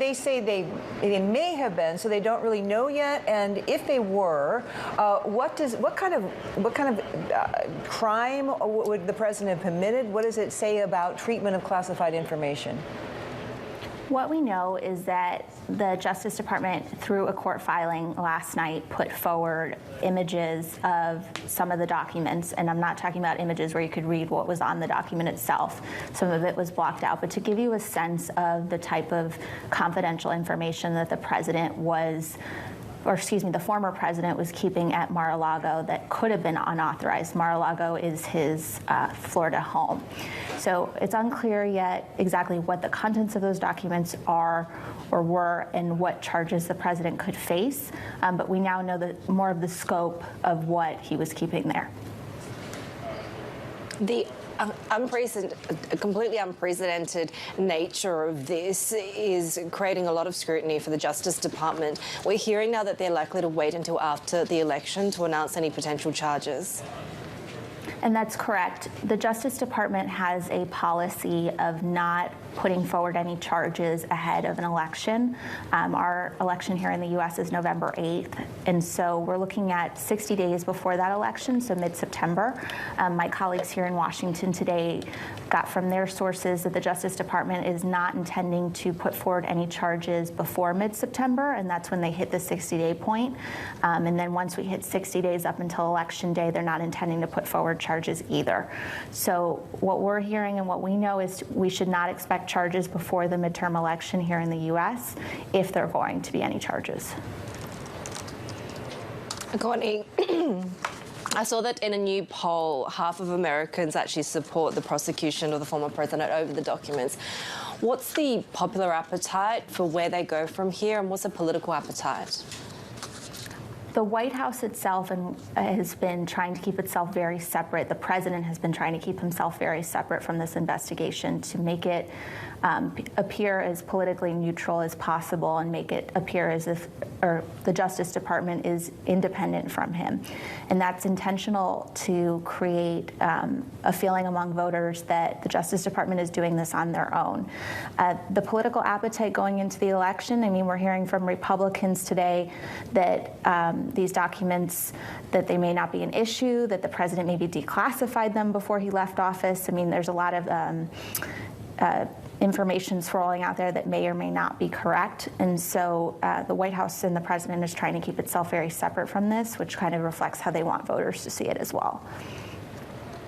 they say they may have been, so they don't really know yet. And if they were, what kind of crime would the president have committed? What does it say about treatment of classified information? What we know is that the Justice Department, through a court filing last night, put forward images of some of the documents, and I'm not talking about images where you could read what was on the document itself. Some of it was blocked out, but to give you a sense of the type of confidential information that the president was, or excuse me, the former president was keeping at Mar-a-Lago that could have been unauthorized. Mar-a-Lago is his Florida home. So it's unclear yet exactly what the contents of those documents are or were and what charges the president could face, but we now know more of the scope of what he was keeping there. The completely unprecedented nature of this is creating a lot of scrutiny for the Justice Department. We're hearing now that they're likely to wait until after the election to announce any potential charges. And that's correct. The Justice Department has a policy of not putting forward any charges ahead of an election. Our election here in the U.S. is November 8th, and so we're looking at 60 days before that election, so mid-September. My colleagues here in Washington today got from their sources that the Justice Department is not intending to put forward any charges before mid-September, and that's when they hit the 60-day point. And then once we hit 60 days up until Election Day, they're not intending to put forward charges either. So what we're hearing and what we know is we should not expect charges before the midterm election here in the U.S. if there are going to be any charges. Courtney, I saw that in a new poll, half of Americans actually support the prosecution of the former president over the documents. What's the popular appetite for where they go from here, and what's the political appetite? The White House itself has been trying to keep itself very separate. The president has been trying to keep himself very separate from this investigation to make it appear as politically neutral as possible and make it appear as if the Justice Department is independent from him. And that's intentional to create a feeling among voters that the Justice Department is doing this on their own. The political appetite going into the election, I mean, we're hearing from Republicans today that these documents, that they may not be an issue, that the president maybe declassified them before he left office. I mean, there's a lot of information swirling out there that may or may not be correct. And so the White House and the president is trying to keep itself very separate from this, which kind of reflects how they want voters to see it as well.